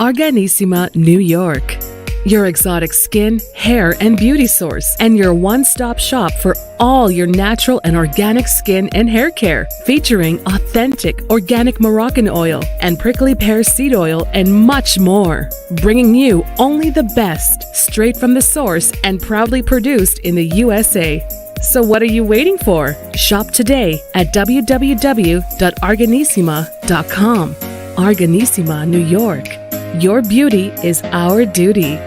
Arganissima, New York. Your exotic skin, hair, and beauty source, and your one-stop shop for all your natural and organic skin and hair care, featuring authentic organic Moroccan oil and prickly pear seed oil and much more. Bringing you only the best, straight from the source and proudly produced in the USA. So what are you waiting for? Shop today at www.arganissima.com. Arganissima, New York. Your beauty is our duty.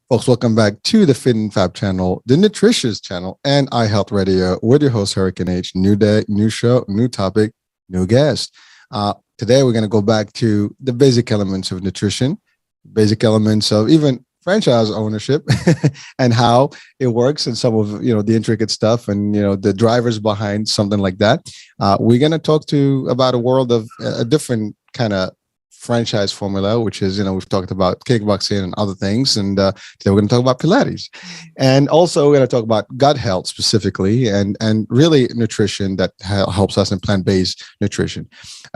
Folks, welcome back to the Fit and Fab channel, the Nutritious channel, and iHealth Radio with your host, Hurricane H. New day, new show, new topic, new guest. Today, we're going to go back to the basic elements of nutrition, basic elements of even franchise ownership and how it works and some of, the intricate stuff and, the drivers behind something like that. We're going to talk about a world of a different kind of franchise formula, which is, we've talked about kickboxing and other things. And today we're going to talk about Pilates. And also we're going to talk about gut health specifically and really nutrition that helps us in plant-based nutrition.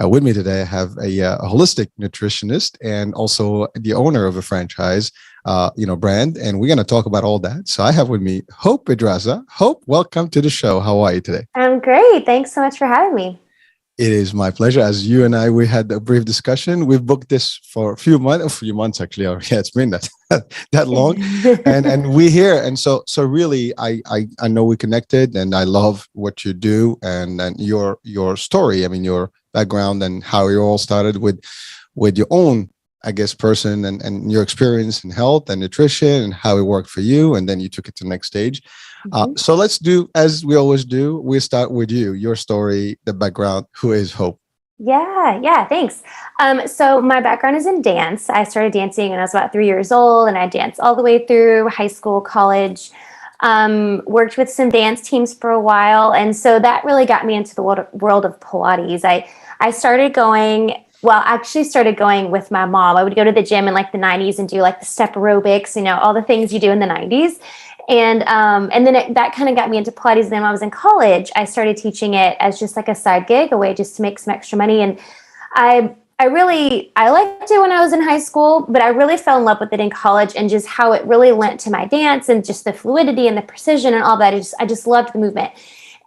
With me today, I have a holistic nutritionist and also the owner of a franchise, brand. And we're going to talk about all that. So I have with me Hope Pedraza. Hope, welcome to the show. How are you today? I'm great. Thanks so much for having me. It is my pleasure. As you and I, we had a brief discussion. We've booked this for a few months actually. Yeah, it's been that long, and we're here. And so really, I know we connected, and I love what you do and your story. I mean, your background and how you all started with your own, I guess, person and your experience in health and nutrition and how it worked for you, and then you took it to the next stage. So let's do, as we always do, we start with you, your story, the background. Who is Hope? Yeah, thanks. So my background is in dance. I started dancing when I was about 3 years old, and I danced all the way through high school, college, worked with some dance teams for a while. And so that really got me into the world of Pilates. I started going with my mom. I would go to the gym in like the 90s and do like the step aerobics, all the things you do in the 90s. And then that kind of got me into Pilates. And then when I was in college, I started teaching it as just like a side gig, a way just to make some extra money. And I liked it when I was in high school, but I really fell in love with it in college and just how it really lent to my dance and just the fluidity and the precision and all that. I just loved the movement.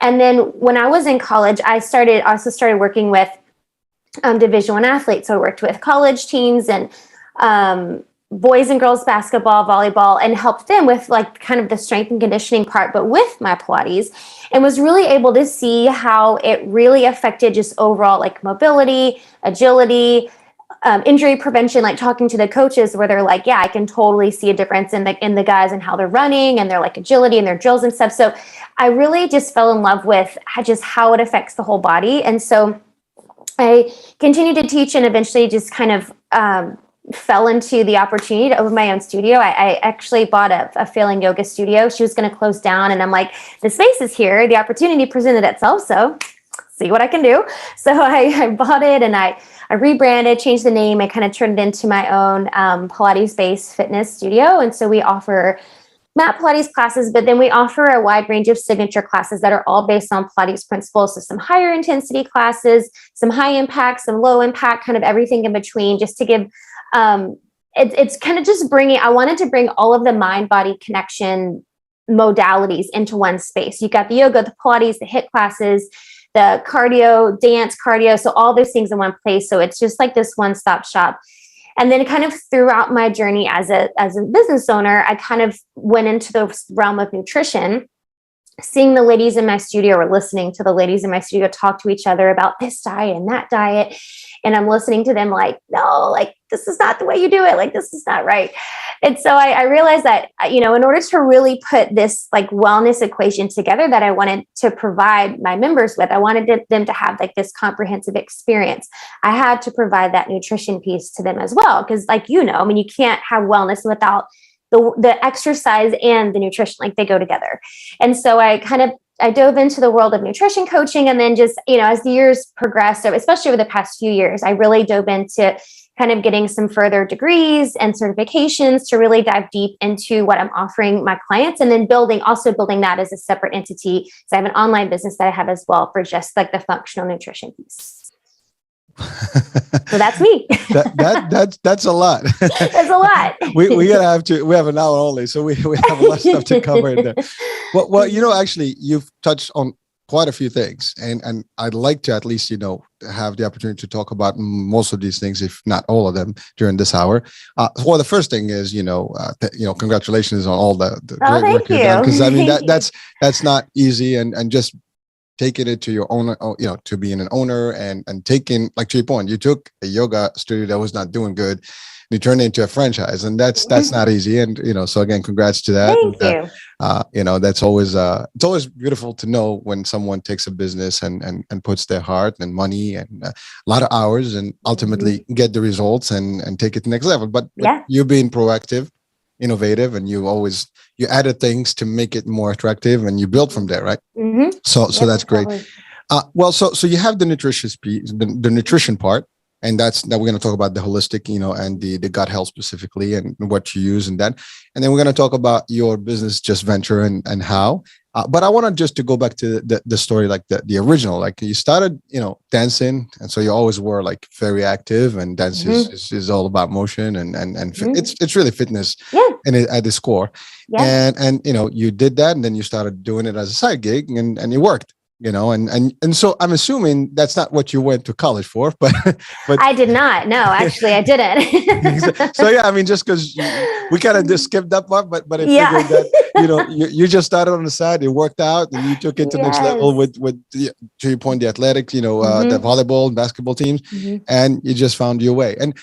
And then when I was in college, I also started working with Division I athletes. So I worked with college teams and boys and girls basketball, volleyball, and helped them with like kind of the strength and conditioning part, but with my Pilates, and was really able to see how it really affected just overall like mobility, agility, injury prevention, like talking to the coaches where they're like, yeah, I can totally see a difference in the guys and how they're running and their like agility and their drills and stuff. So I really just fell in love with just how it affects the whole body. And so I continued to teach and eventually just kind of fell into the opportunity to open my own studio. I actually bought a failing yoga studio. She was going to close down, and I'm like, the space is here. The opportunity presented itself, so see what I can do. So I bought it, and I rebranded, changed the name, and kind of turned it into my own Pilates-based fitness studio. And so we offer mat Pilates classes, but then we offer a wide range of signature classes that are all based on Pilates principles. So some higher intensity classes, some high impact, some low impact, kind of everything in between, just to give it's kind of just I wanted to bring all of the mind-body connection modalities into one space. You got the yoga, the Pilates, the HIIT classes, the cardio, dance, cardio. So all those things in one place. So it's just like this one-stop shop. And then kind of throughout my journey as a business owner, I kind of went into the realm of nutrition, seeing the ladies in my studio or listening to the ladies in my studio talk to each other about this diet and that diet. And I'm listening to them like, no, like, this is not the way you do it. Like, this is not right. And so I realized that, in order to really put this like wellness equation together that I wanted to provide my members with, I wanted them to have like this comprehensive experience. I had to provide that nutrition piece to them as well. Cause like, you can't have wellness without the exercise and the nutrition, like they go together. And so I dove into the world of nutrition coaching, and then just, as the years progressed, so especially over the past few years, I really dove into kind of getting some further degrees and certifications to really dive deep into what I'm offering my clients, and then building that as a separate entity. So I have an online business that I have as well for just like the functional nutrition piece. So that's me. That's a lot. That's a lot. we have an hour only, so we have a lot of stuff to cover in there. Well, actually, you've touched on quite a few things, and I'd like to at least have the opportunity to talk about most of these things, if not all of them, during this hour. Well, the first thing is congratulations on all the great work you've done, because I mean that's not easy, and just taking it to your owner, to being an owner, and taking, like, to your point, you took a yoga studio that was not doing good, you turned it into a franchise, and that's not easy. And so again, congrats to that. Thank you. That's always it's always beautiful to know when someone takes a business and puts their heart and money and a lot of hours, and ultimately get the results and take it to the next level. But you being proactive, innovative, and you added things to make it more attractive, and you built from there, right? Mm-hmm. So that's great. So you have the nutritious piece, the nutrition part, and that we're going to talk about the holistic, and the gut health specifically, and what you use and that. And then we're going to talk about your business just venture and how. But I want to go back to the story, like the original, like you started, dancing. And so you always were like very active, and dance is all about motion and it's really fitness at its core. Yeah. And you did that, and then you started doing it as a side gig, and it worked. And so I'm assuming that's not what you went to college for, but I did not. No, actually I didn't. So yeah, I mean, just because we kind of just skipped that part, but I figured that, you just started on the side, it worked out, and you took it to the next level with to your point, the athletics, the volleyball and basketball teams, and you just found your way. And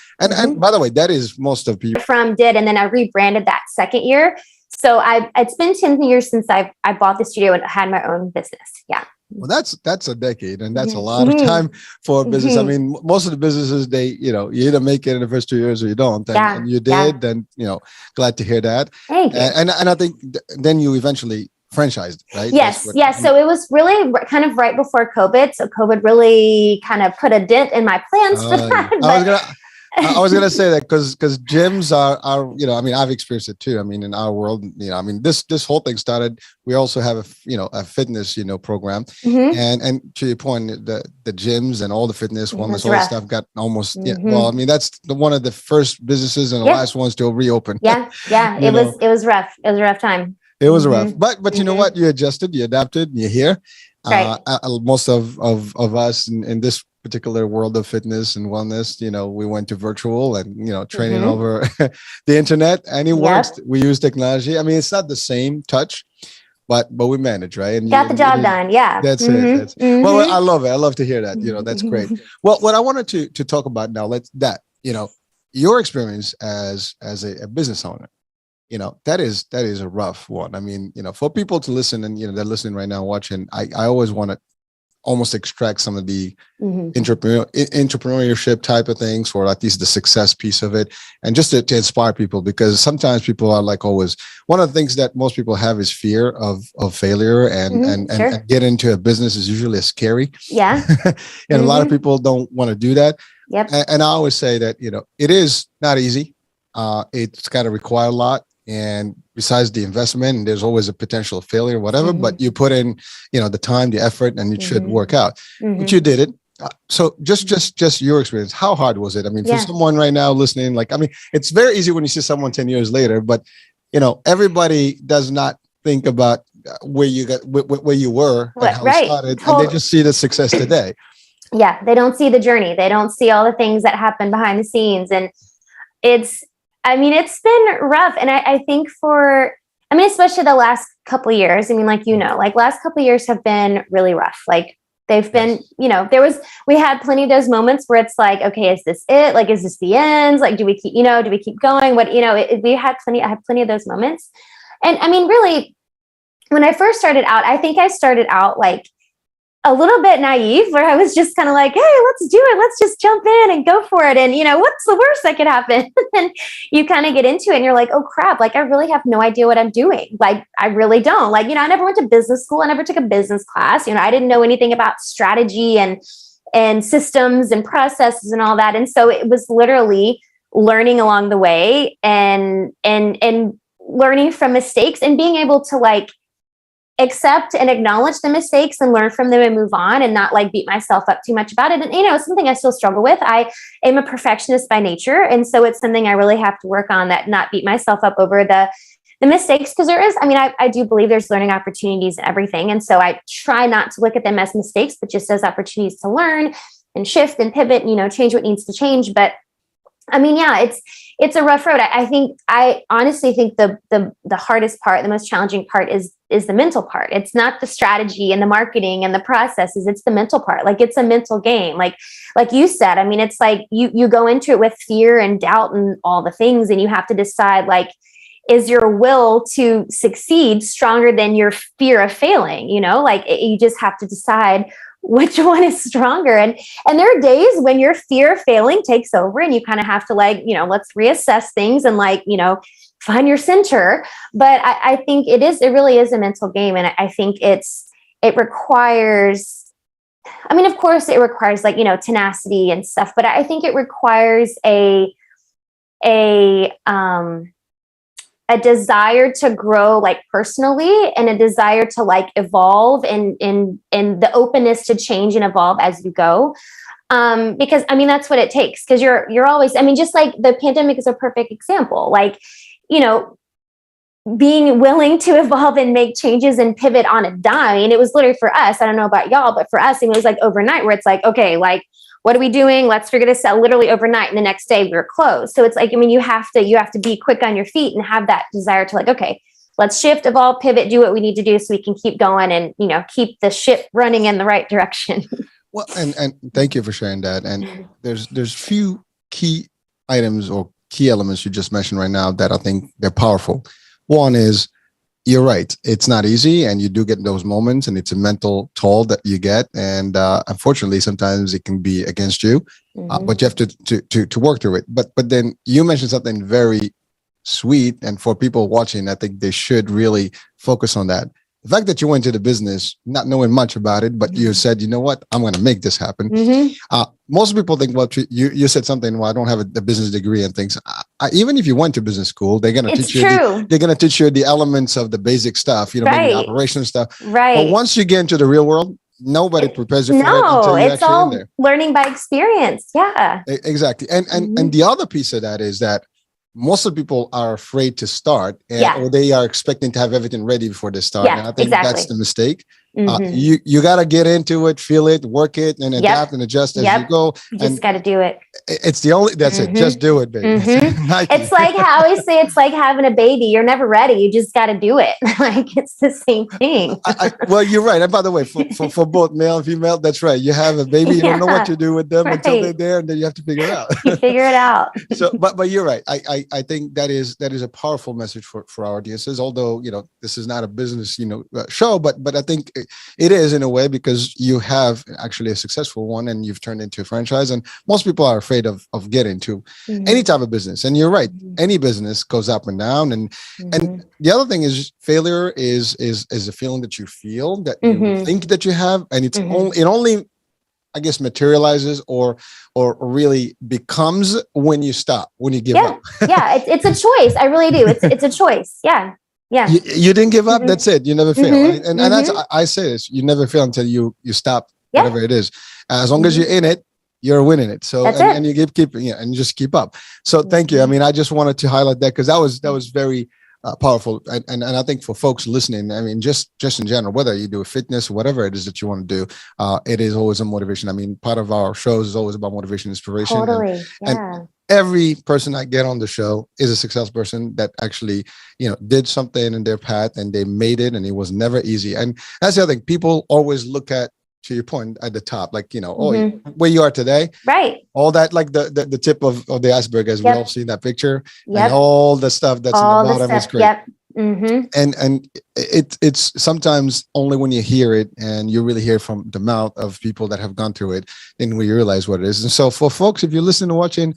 by the way, that is most of people and then I rebranded that second year. So it's been 10 years since I bought the studio and had my own business. Yeah. Well, that's a decade, and that's a lot of time for a business. I mean, most of the businesses, they, you either make it in the first 2 years or you don't. And you did, then, glad to hear that. Thank you. And I think then you eventually franchised, right? Yes. So it was really kind of right before COVID. So COVID really kind of put a dent in my plans for that. I was gonna say that because gyms are I mean, I've experienced it too. I mean, in our world, I mean, this whole thing started. We also have a fitness program, and to your point, the gyms and all the fitness, wellness, all that stuff got almost well, I mean, that's one of the first businesses and the last ones to reopen. Yeah. It was rough. It was a rough time. It was rough, but you know what? You adjusted, you adapted, and you're here. Right. Most of us in this particular world of fitness and wellness, we went to virtual and training over the internet, and it works. We use technology. I mean, it's not the same touch, but we manage, right? And got the job done. Yeah, that's it. Well, I love it. I love to hear that. That's great. Well, what I wanted to talk about now, your experience as a business owner. That is a rough one. I mean, for people to listen, and they're listening right now, watching. I always want to almost extract some of the entrepreneurship type of things, or at least the success piece of it, and just to inspire people, because sometimes people are like, always, one of the things that most people have is fear of failure, and get into a business is usually scary. Yeah. And a lot of people don't want to do that. Yep. And I always say that, it is not easy. It's got to require a lot. And besides the investment, and there's always a potential failure, whatever, but you put in, the time, the effort, and it should work out. But you did it. So just your experience, how hard was it? I mean, for someone right now listening, like, I mean, it's very easy when you see someone 10 years later, but everybody does not think about where you were and how it started, and they just see the success today. Yeah, they don't see the journey. They don't see all the things that happen behind the scenes, and it's been rough. And I think especially the last couple of years, last couple of years have been really rough. Like, they've been, we had plenty of those moments where it's like, okay, is this it? Like, is this the end? Like, do we keep going? I had plenty of those moments. And I mean, really, when I first started out, I think I started out like a little bit naive where I was just kind of like, hey, let's do it. Let's just jump in and go for it. And, what's the worst that could happen? And you kind of get into it and you're like, oh crap, like I really have no idea what I'm doing. Like, I really don't. Like, I never went to business school. I never took a business class. I didn't know anything about strategy and systems and processes and all that. And so it was literally learning along the way and learning from mistakes and being able to like accept and acknowledge the mistakes and learn from them and move on and not like beat myself up too much about it. And, it's something I still struggle with. I am a perfectionist by nature. And so it's something I really have to work on, that not beat myself up over the mistakes. Cause there is, I do believe there's learning opportunities and everything. And so I try not to look at them as mistakes, but just as opportunities to learn and shift and pivot, change what needs to change. But it's a rough road. I honestly think the hardest part, the most challenging part is the mental part. It's not the strategy and the marketing and the processes. It's the mental part. Like it's a mental game. Like you said, it's like you go into it with fear and doubt and all the things, and you have to decide, like, is your will to succeed stronger than your fear of failing? You just have to decide which one is stronger. And there are days when your fear of failing takes over and you kind of have to let's reassess things and find your center. But I think it really is a mental game. And I think it requires, of course it requires tenacity and stuff, but I think it requires a desire to grow personally, and a desire to evolve and the openness to change and evolve as you go. Because that's what it takes. Cause you're always, just like the pandemic is a perfect example, being willing to evolve and make changes and pivot on a dime. And it was literally for us, I don't know about y'all, but for us, it was overnight, where it's okay, what are we doing? Let's figure this out. Literally overnight, and the next day we were closed. So it's you have to be quick on your feet and have that desire to okay, let's shift, evolve, pivot, do what we need to do so we can keep going and, keep the ship running in the right direction. Well, and thank you for sharing that. And there's few key items or key elements you just mentioned right now that I think they're powerful. One is, you're right. It's not easy, and you do get those moments, and it's a mental toll that you get. And unfortunately, sometimes it can be against you, but you have to work through it. But then you mentioned something very sweet, and for people watching, I think they should really focus on that. The fact that you went into the business not knowing much about it, but you said, you know what, I'm going to make this happen. Most people think, well, you said something, well, I don't have a business degree and things. Even if you went to business school, they're going to teach you. They're going to teach you the elements of the basic stuff, maybe the operation stuff. Right. But once you get into the real world, nobody prepares you for it until you're actually in there. Learning by experience. Yeah. Exactly. And the other piece of that is that most of the people are afraid to start, or they are expecting to have everything ready before they start. And I think that's the mistake. You got to get into it, feel it, work it, and adapt and adjust as you go. You just got to do it. That's it. Just do it, baby. It's like how I always say, it's like having a baby. You're never ready. You just got to do it. It's the same thing. Well, you're right. And by the way, for both male and female, that's right. You have a baby, you don't know what to do with them until they're there, and then you have to figure it out. You figure it out. So, but you're right. I think that is a powerful message for our audiences. Although this is not a business show, but I think it is in a way, because you have actually a successful one and you've turned into a franchise, and most people are afraid of getting to any type of business. And you're right, any business goes up and down. And the other thing is, failure is a feeling that you feel, that you think that you have, and it only I guess materializes or really becomes when you stop, when you give up. It's a choice. I really do. It's a choice. Yeah. You didn't give up. That's it. You never fail. Right? And that's, I say this, you never fail until you stop whatever it is. As long as you're in it, you're winning it. So, and you keep and you just keep up. So thank you. I just wanted to highlight that, because that was very powerful. And I think for folks listening, just in general, whether you do fitness, whatever it is that you want to do, it is always a motivation. Part of our shows is always about motivation, inspiration. Totally. And every person I get on the show is a successful person that actually, did something in their path and they made it, and it was never easy. And that's the other thing. People always look at, to your point, at the top, where you are today, right? All that, like the tip of the iceberg, as we all see in that picture, and all the stuff that's in the bottom is great. And it's sometimes only when you hear it and you really hear from the mouth of people that have gone through it, then we realize what it is. And so for folks, if you're listening and watching,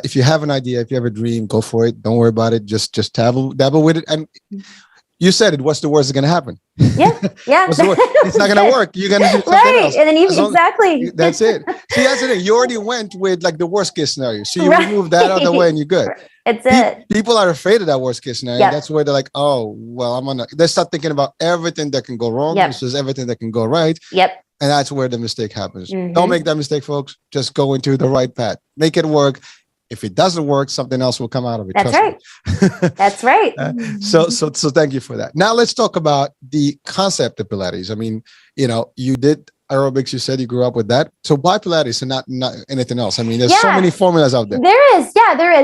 if you have an idea, if you have a dream, go for it. Don't worry about it. Just dabble with it. And you said it. What's the worst that's going to happen? Yeah. It's not going to work. You're going to do something else. And then exactly. That's it. See, that's the thing. You already went with like the worst case scenario. So you remove that out of the way and you're good. It's it. People are afraid of that worst case scenario. Yep. That's where they're like, oh, well, they start thinking about everything that can go wrong versus everything that can go right. Yep. And that's where the mistake happens. Don't make that mistake, folks. Just go into the right path. Make it work. If it doesn't work, something else will come out of it. That's right. That's right. So thank you for that. Now let's talk about the concept of Pilates. I mean, you did aerobics. You said you grew up with that. So why Pilates and not anything else? I mean, there's so many formulas out there. There is.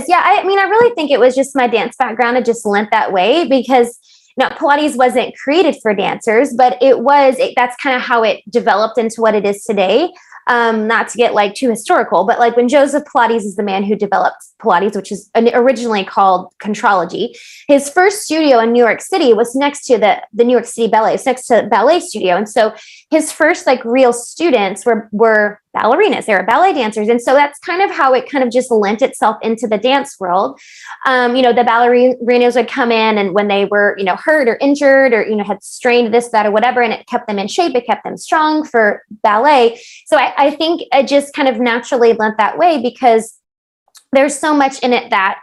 Yeah. I mean, I really think it was just my dance background. It just lent that way because Pilates wasn't created for dancers, but that's kind of how it developed into what it is today. Not to get like too historical, but like when Joseph Pilates is the man who developed Pilates, which is originally called Contrology, his first studio in New York City was next to the New York City Ballet. It's next to the ballet studio. And so his first like real students were ballerinas. They were ballet dancers. And so that's kind of how it kind of just lent itself into the dance world. The ballerinas would come in and when they were, hurt or injured or, had strained this, that, or whatever, and it kept them in shape, it kept them strong for ballet. So I think it just kind of naturally lent that way because there's so much in it that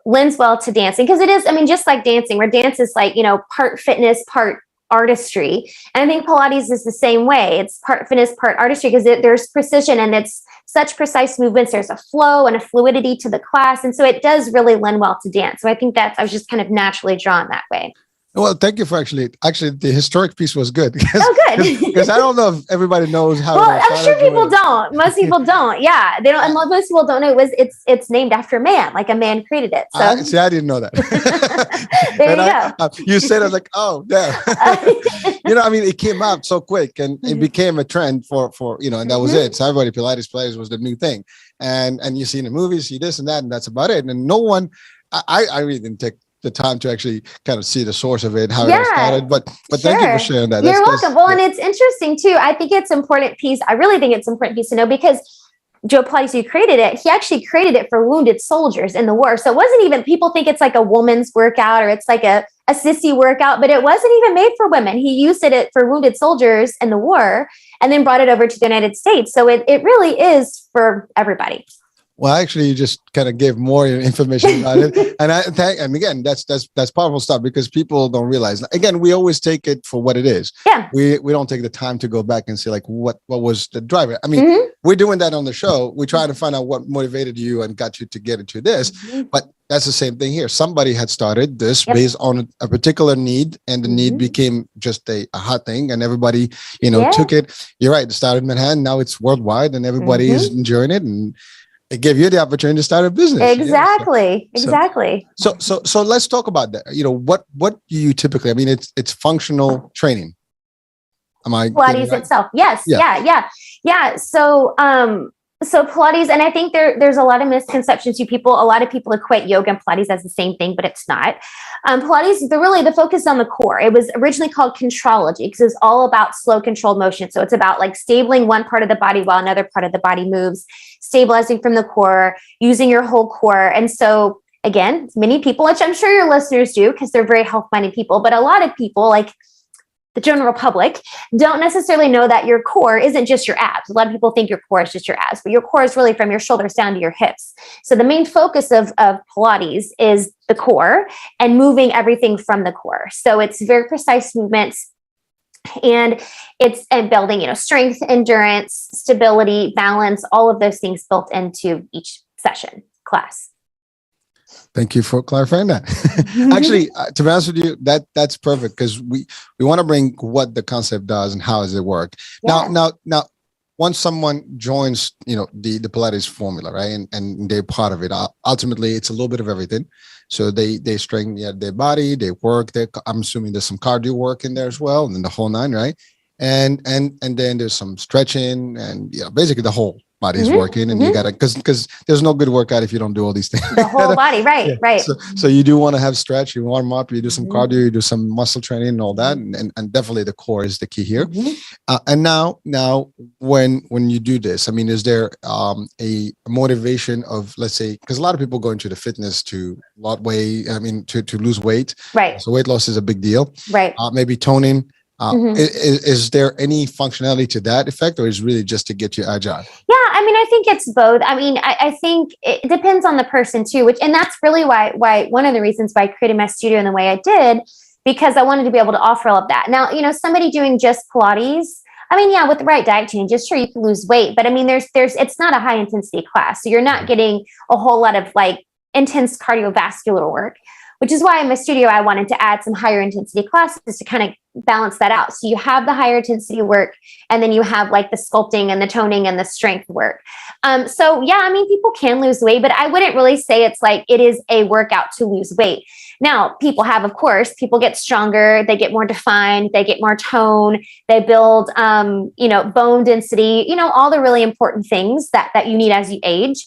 lends well to dancing. Because it is, just like dancing, where dance is like, part fitness, part artistry. And I think Pilates is the same way. It's part fitness, part artistry, because there's precision and it's such precise movements. There's a flow and a fluidity to the class. And so it does really lend well to dance. So I think I was just kind of naturally drawn that way. Well, thank you for actually the historic piece was good. Good. Because I don't know if everybody knows how. Well, I'm sure people don't. Most people don't. Yeah, they don't. And most people don't know it's named after man, like a man created it. So I didn't know that. There you go. You said I was like, oh, yeah. It came out so quick and it became a trend for and that was it. So everybody Pilates was the new thing, and you see in the movies, see this and that, and that's about it. And no one, I really didn't take the time to actually kind of see the source of it, how it all started. But thank you for sharing that. You're welcome. Well, and it's interesting too. I think it's important piece. I really think it's important piece to know because Joe Pilates, who created it, he actually created it for wounded soldiers in the war. So it wasn't even, people think it's like a woman's workout or it's like a sissy workout, but it wasn't even made for women. He used it for wounded soldiers in the war and then brought it over to the United States. So it really is for everybody. Well, actually, you just kind of gave more information about it, and again, that's powerful stuff because people don't realize. Again, we always take it for what it is. Yeah, we don't take the time to go back and see like what was the driver. I mean, we're doing that on the show. We try to find out what motivated you and got you to get into this. But that's the same thing here. Somebody had started this based on a particular need, and the need became just a hot thing, and everybody took it. You're right. It started in Manhattan, now it's worldwide, and everybody is enjoying it and. It gave you the opportunity to start a business. Exactly. So let's talk about that. What do you typically? I mean, it's functional training. Am I Pilates right? itself? Yes. Yeah. So Pilates, and I think there's a lot of misconceptions to people. A lot of people equate yoga and Pilates as the same thing, but it's not. Pilates, the focus on the core. It was originally called Contrology because it's all about slow, controlled motion. So it's about like stabling one part of the body while another part of the body moves, stabilizing from the core, using your whole core. And so again, many people, which I'm sure your listeners do because they're very health-minded people, but a lot of people like the general public don't necessarily know that your core isn't just your abs. A lot of people think your core is just your abs, but your core is really from your shoulders down to your hips. So the main focus of Pilates is the core and moving everything from the core. So it's very precise movements and it's building, strength, endurance, stability, balance, all of those things built into each session class. Thank you for clarifying that. Actually, to be honest with you, that's perfect because we want to bring what the concept does and how does it work. Yeah. Now, once someone joins, the Pilates formula, right, and they're part of it, ultimately it's a little bit of everything. So they strengthen their body, they work. I'm assuming there's some cardio work in there as well, and then the whole nine, right? And then there's some stretching and basically the whole body's working, and you gotta, because there's no good workout if you don't do all these things. The whole body, right, right. So you do want to have stretch, you warm up, you do some cardio, you do some muscle training and all that, and definitely the core is the key here. And now when you do this, I mean, is there a motivation of, let's say, because a lot of people go into the fitness to to lose weight, right? So weight loss is a big deal, right? Maybe toning. Is there any functionality to that effect, or is it really just to get you agile? Yeah, I mean, I think it's both. I mean, I think it depends on the person too, and that's really why one of the reasons why I created my studio in the way I did, because I wanted to be able to offer all of that. Now, somebody doing just Pilates, I mean, yeah, with the right diet changes, sure, you can lose weight, but I mean, it's not a high intensity class, so you're not getting a whole lot of like intense cardiovascular work. Which is why in my studio, I wanted to add some higher intensity classes to kind of balance that out. So you have the higher intensity work, and then you have like the sculpting and the toning and the strength work. So yeah, I mean, people can lose weight, but I wouldn't really say it's like it is a workout to lose weight. Now, people get stronger, they get more defined, they get more tone, they build, bone density, all the really important things that you need as you age.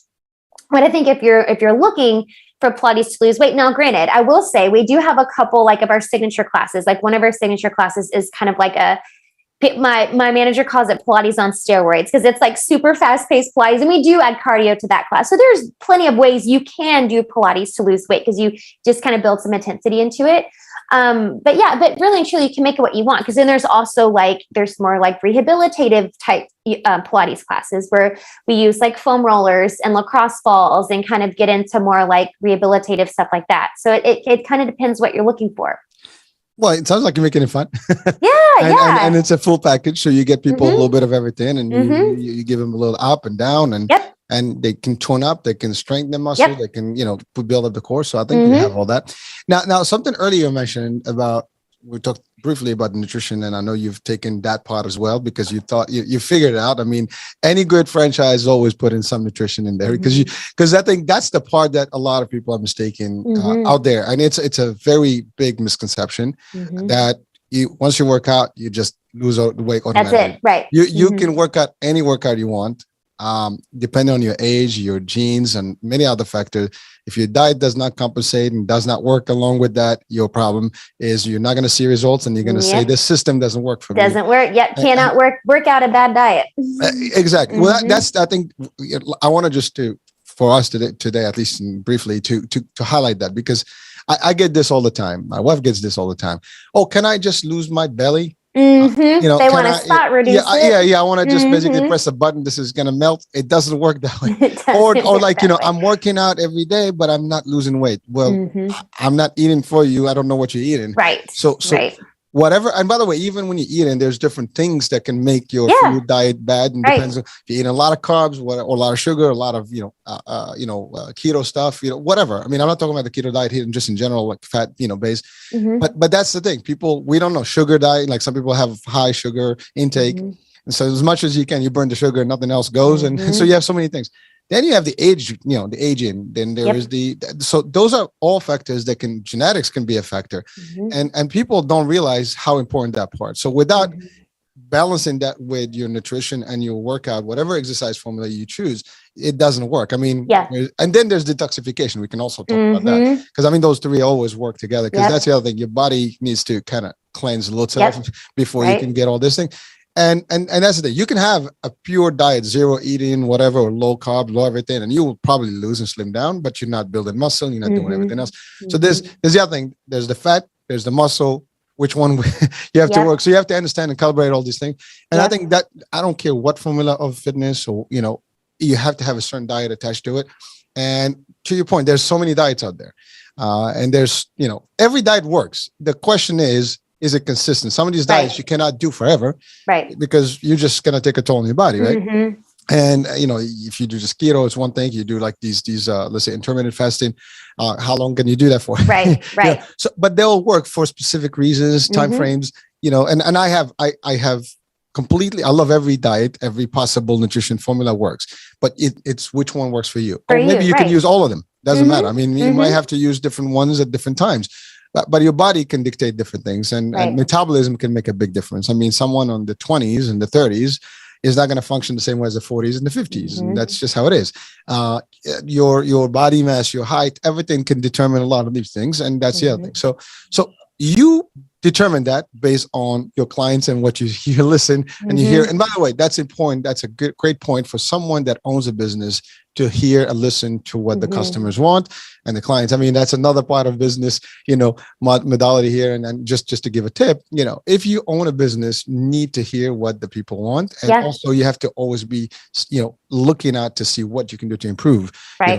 But I think if you're looking for Pilates to lose weight. Now, granted, I will say we do have a couple like of our signature classes. Like one of our signature classes is kind of like my manager calls it Pilates on steroids, because it's like super fast-paced Pilates, and we do add cardio to that class. So there's plenty of ways you can do Pilates to lose weight, because you just kind of build some intensity into it. But really and truly, you can make it what you want, because then there's also there's more like rehabilitative type Pilates classes where we use like foam rollers and lacrosse balls and kind of get into more like rehabilitative stuff like that. So it kind of depends what you're looking for. Well, it sounds like you're making it fun. Yeah, and it's a full package, so you get people a little bit of everything, and you give them a little up and down, and and they can tone up, they can strengthen their muscle, they can build up the core. So I think you have all that. Now something earlier you mentioned about, we talked briefly about nutrition, and I know you've taken that part as well, because you thought you figured it out. I mean, any good franchise always put in some nutrition in there, because I think that's the part that a lot of people are mistaken out there, and it's a very big misconception that once you work out, you just lose the weight automatically. That's it, right? You can work out any workout you want, depending on your age, your genes, and many other factors. If your diet does not compensate and does not work along with that, your problem is you're not going to see results, and you're going to say this system doesn't work for me. Doesn't work. Yep. Cannot work out a bad diet. Exactly. Well, that's, I think I want to just for us today, at least briefly, to highlight that, because I get this all the time. My wife gets this all the time. Oh, can I just lose my belly? They want to spot reduce it. Yeah. I want to just basically press a button. This is going to melt. It doesn't work that way. Or like, I'm working out every day, but I'm not losing weight. Well, I'm not eating for you. I don't know what you're eating. Right. So whatever. And by the way, even when you're eating, there's different things that can make your food diet bad. And depends on if you're eating a lot of carbs, or a lot of sugar, a lot of, keto stuff, whatever. I mean, I'm not talking about the keto diet here, just in general, like fat, base. But that's the thing. We don't know sugar diet. Like some people have high sugar intake. And so as much as you can, you burn the sugar and nothing else goes. And so you have so many things. Then you have the age, the aging. Then there is so those are all factors that genetics can be a factor. And people don't realize how important that part. So without balancing that with your nutrition and your workout, whatever exercise formula you choose, it doesn't work. I mean, and then there's detoxification. We can also talk about that, because I mean, those three always work together, because that's the other thing. Your body needs to kind of cleanse a little before you can get all this thing. And that's the thing. You can have a pure diet, zero eating, whatever, or low carb, low everything, and you will probably lose and slim down, but you're not building muscle. You're not doing everything else. So there's the other thing. There's the fat. There's the muscle. Which one you have to work. So you have to understand and calibrate all these things. And I think that I don't care what formula of fitness, or, you have to have a certain diet attached to it. And to your point, there's so many diets out there. And there's, every diet works. The question is it consistent? Some of these diets you cannot do forever, right? Because you're just going to take a toll on your body, right? And, if you do just keto, it's one thing. You do like these let's say intermittent fasting. How long can you do that for? Right. So, but they'll work for specific reasons, time frames, and I have completely, I love every diet, every possible nutrition formula works, but it's which one works for you. Or maybe you can use all of them. Doesn't matter. I mean, you might have to use different ones at different times. But your body can dictate different things, and metabolism can make a big difference. I mean, someone on the 20s and the 30s, is not going to function the same way as the 40s and the 50s. And that's just how it is. Your body mass, your height, everything can determine a lot of these things. And that's the other thing. So you determine that based on your clients and what you hear, listen, and you hear. And by the way, that's important. That's a great point for someone that owns a business to hear and listen to what the customers want and the clients. I mean, that's another part of business, modality here. And just to give a tip, if you own a business, you need to hear what the people want. And also you have to always be, looking out to see what you can do to improve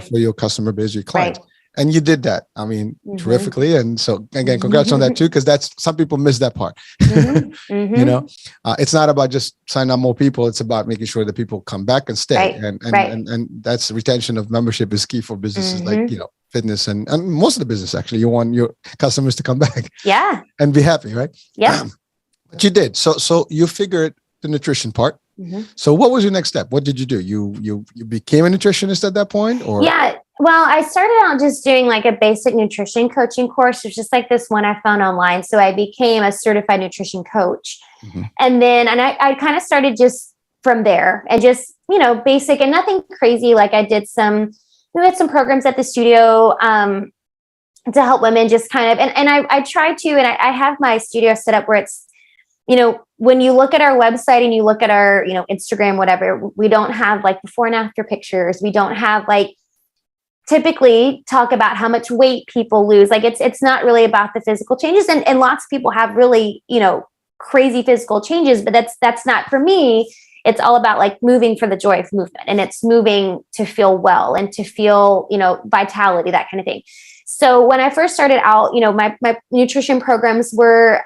for your customer base, your clients. Right. And you did that. I mean, terrifically. And so again, congrats on that too, because some people miss that part. It's not about just signing up more people. It's about making sure that people come back and stay. And that's retention of membership is key for businesses like, fitness and most of the business, actually. You want your customers to come back and be happy, right? Yeah. But you did. So you figured the nutrition part. So what was your next step? What did you do? You became a nutritionist at that point, or? Yeah. Well, I started out just doing like a basic nutrition coaching course. It's just like this one I found online. So I became a certified nutrition coach. And then, I kind of started just from there and just, basic and nothing crazy. Like we had some programs at the studio, to help women just kind of, and I try to, and I have my studio set up where it's, when you look at our website and you look at our, Instagram, whatever, we don't have like before and after pictures. We don't have typically talk about how much weight people lose. Like it's not really about the physical changes. And lots of people have really, crazy physical changes, but that's not for me. It's all about like moving for the joy of movement, and it's moving to feel well and to feel, vitality, that kind of thing. So when I first started out, my nutrition programs were,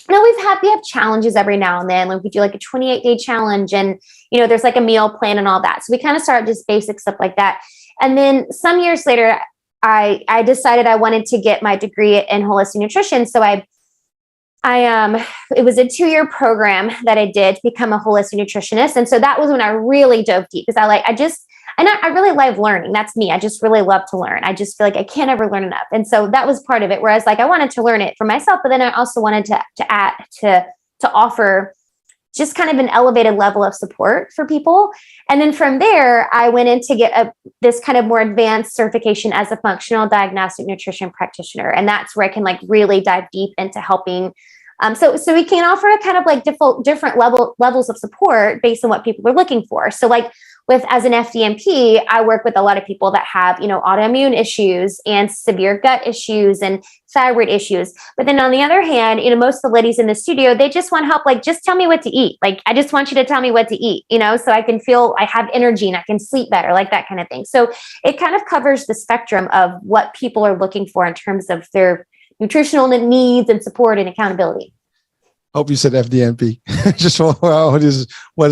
we have challenges every now and then. Like we do like a 28-day challenge, and there's like a meal plan and all that. So we kind of started just basic stuff like that. And then some years later, I decided I wanted to get my degree in holistic nutrition. So it was a 2-year program that I did to become a holistic nutritionist. And so that was when I really dove deep, because I really love learning. That's me. I just really love to learn. I just feel like I can't ever learn enough. And so that was part of it, whereas I wanted to learn it for myself, but then I also wanted to offer just kind of an elevated level of support for people. And then from there, I went in to get this kind of more advanced certification as a functional diagnostic nutrition practitioner. And that's where I can really dive deep into helping. So we can offer a kind of different levels of support based on what people are looking for. So as an FDNP, I work with a lot of people that have, autoimmune issues and severe gut issues and thyroid issues. But then on the other hand, most of the ladies in the studio, they just want help. Just tell me what to eat. I just want you to tell me what to eat, so I can feel I have energy and I can sleep better, that kind of thing. So it kind of covers the spectrum of what people are looking for in terms of their nutritional needs and support and accountability. Hope you said FDNP. Just what does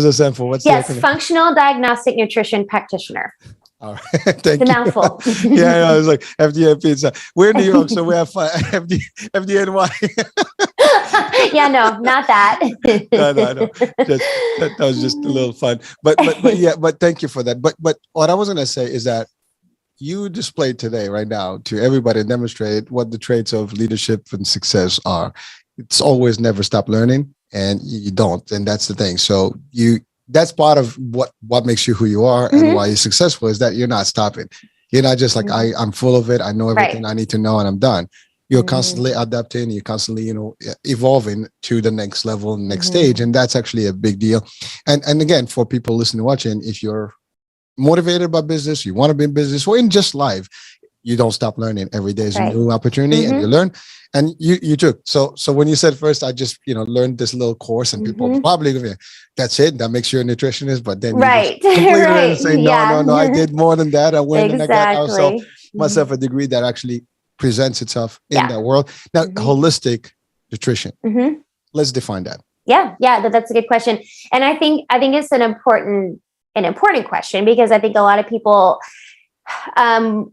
it stand for? Yes, functional diagnostic nutrition practitioner. All right, thank you. It's a mouthful. Yeah, I was like FDNP. We're in New York, so we have FDNY. Yeah, no, not that. No. That was just a little fun. But thank you for that. But what I was going to say is that you displayed today, right now, to everybody, and demonstrated what the traits of leadership and success are. It's always never stop learning, and you don't. And that's the thing. So that's part of what makes you who you are and why you're successful, is that you're not stopping. You're not just I'm full of it. I know everything I need to know and I'm done. You're constantly adapting. You're constantly, evolving to the next level, next stage. And that's actually a big deal. And again, for people listening, watching, if you're motivated by business, you want to be in business, or in just life, you don't stop learning. Every day is a new opportunity, and you learn. And you took. So when you said first, I just, learned this little course, and people probably go, that's it. That makes you a nutritionist. But then you just completely and say, no, I did more than that. I went and I got myself a degree that actually presents itself in that world. Now, holistic nutrition. Let's define that. Yeah, that's a good question. And I think it's an important question, because I think a lot of people,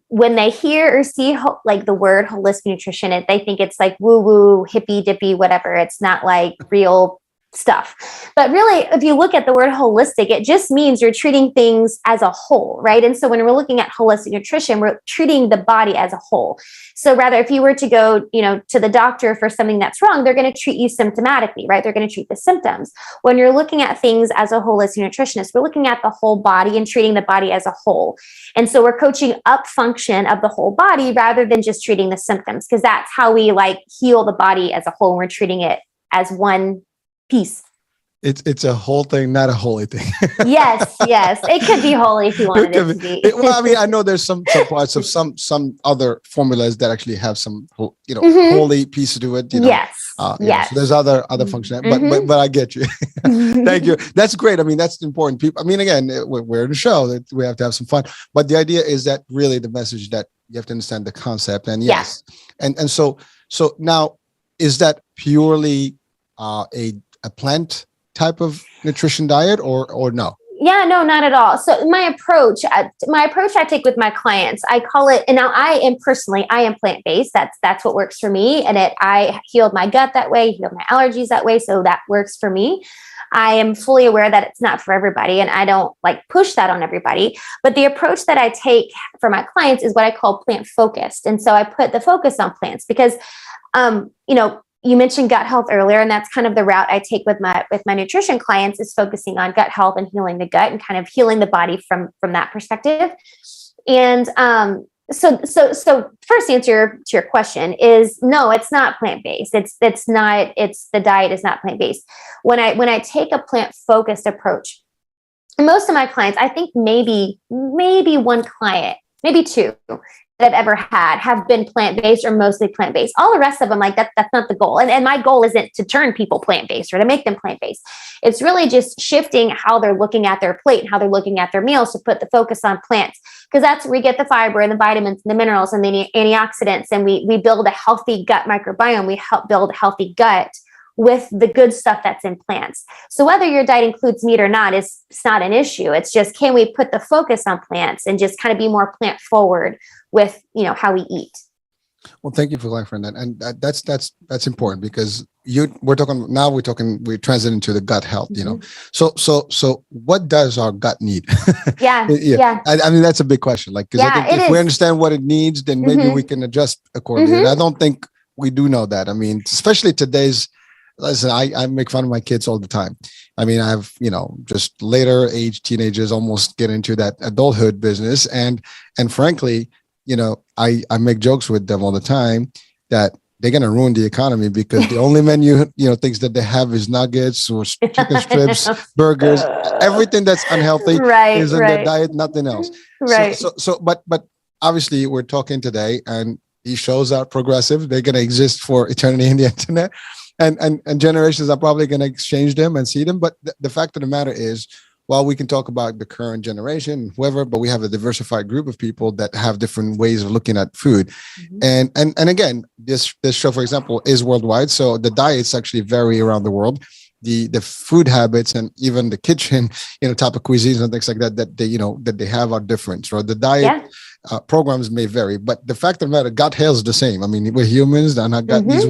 when they hear or see the word holistic nutrition, they think it's woo woo, hippy dippy, whatever. It's not real stuff. But really, if you look at the word holistic, it just means you're treating things as a whole, right? And so when we're looking at holistic nutrition, we're treating the body as a whole. So rather, if you were to go, to the doctor for something that's wrong, they're going to treat you symptomatically, right? They're going to treat the symptoms. When you're looking at things as a holistic nutritionist, we're looking at the whole body and treating the body as a whole. And so we're coaching up function of the whole body rather than just treating the symptoms, because that's how we heal the body as a whole. We're treating it as one piece. It's a whole thing, not a holy thing. Yes. It could be holy if you wanted it to be. Well, I mean, I know there's some parts of some other formulas that actually have some, holy piece to it. Yes. So there's other function, but I get you. Thank you. That's great. I mean, that's important. People. I mean, again, we're in a show that we have to have some fun. But the idea is that really the message that you have to understand the concept. And yes, and so now, is that purely a plant type of nutrition diet or no? Yeah, no, not at all. So my approach I take with my clients, I call it, and now I am plant-based. That's what works for me. And I healed my gut that way, healed my allergies that way. So that works for me. I am fully aware that it's not for everybody, and I don't push that on everybody. But the approach that I take for my clients is what I call plant focused. And so I put the focus on plants because, you mentioned gut health earlier, and that's kind of the route I take with my nutrition clients, is focusing on gut health and healing the gut and kind of healing the body from that perspective. And so first answer to your question is no, it's not plant-based. The diet is not plant-based. When I take a plant-focused approach, most of my clients, I think maybe one client, maybe two that I've ever had have been plant-based or mostly plant-based. All the rest of them, that's not the goal. And my goal isn't to turn people plant-based or to make them plant-based. It's really just shifting how they're looking at their plate and how they're looking at their meals to put the focus on plants, because that's where we get the fiber and the vitamins and the minerals and the antioxidants. And we build a healthy gut microbiome. We help build a healthy gut with the good stuff that's in plants. So whether your diet includes meat or not it's not an issue. It's just, can we put the focus on plants and just kind of be more plant forward with, how we eat? Well, thank you for clarifying that. And that's important, because we're transiting to the gut health, So what does our gut need? Yeah. I mean, that's a big question. I think if we understand what it needs, then maybe we can adjust accordingly. And I don't think we do know that. I mean, especially listen, I make fun of my kids all the time. I mean, I have, just later age teenagers almost get into that adulthood business. And frankly, I make jokes with them all the time that they're going to ruin the economy, because the only menu, things that they have is nuggets or chicken strips, burgers, everything that's unhealthy is in their diet, nothing else. Right. But obviously we're talking today, and these shows are progressive. They're going to exist for eternity in the internet. And generations are probably going to exchange them and see them. But the fact of the matter is, while we can talk about the current generation, whoever, but we have a diversified group of people that have different ways of looking at food. And again, this show, for example, is worldwide. So the diets actually vary around the world. The food habits and even the kitchen, type of cuisines and things like that they have are different. So the diet programs may vary, but the fact of the matter, gut health is the same. I mean, we're humans, and our gut needs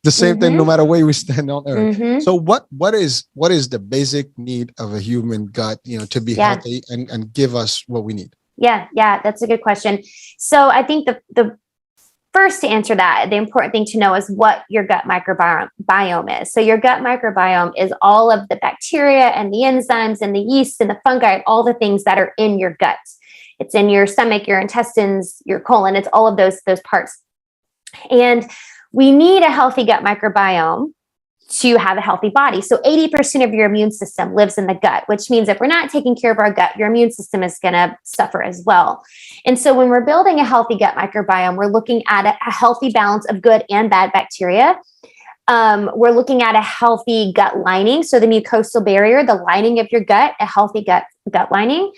the same thing no matter where we stand on earth. So what is the basic need of a human gut, to be healthy and give us what we need? Yeah, that's a good question. So I think the first, to answer that, the important thing to know is what your gut microbiome is. So your gut microbiome is all of the bacteria and the enzymes and the yeast and the fungi, all the things that are in your gut. It's in your stomach, your intestines, your colon. It's all of those parts. And we need a healthy gut microbiome to have a healthy body. So 80% of your immune system lives in the gut, which means if we're not taking care of our gut, your immune system is going to suffer as well. And so when we're building a healthy gut microbiome, we're looking at a healthy balance of good and bad bacteria. We're looking at a healthy gut lining. So the mucosal barrier, the lining of your gut, a healthy gut lining.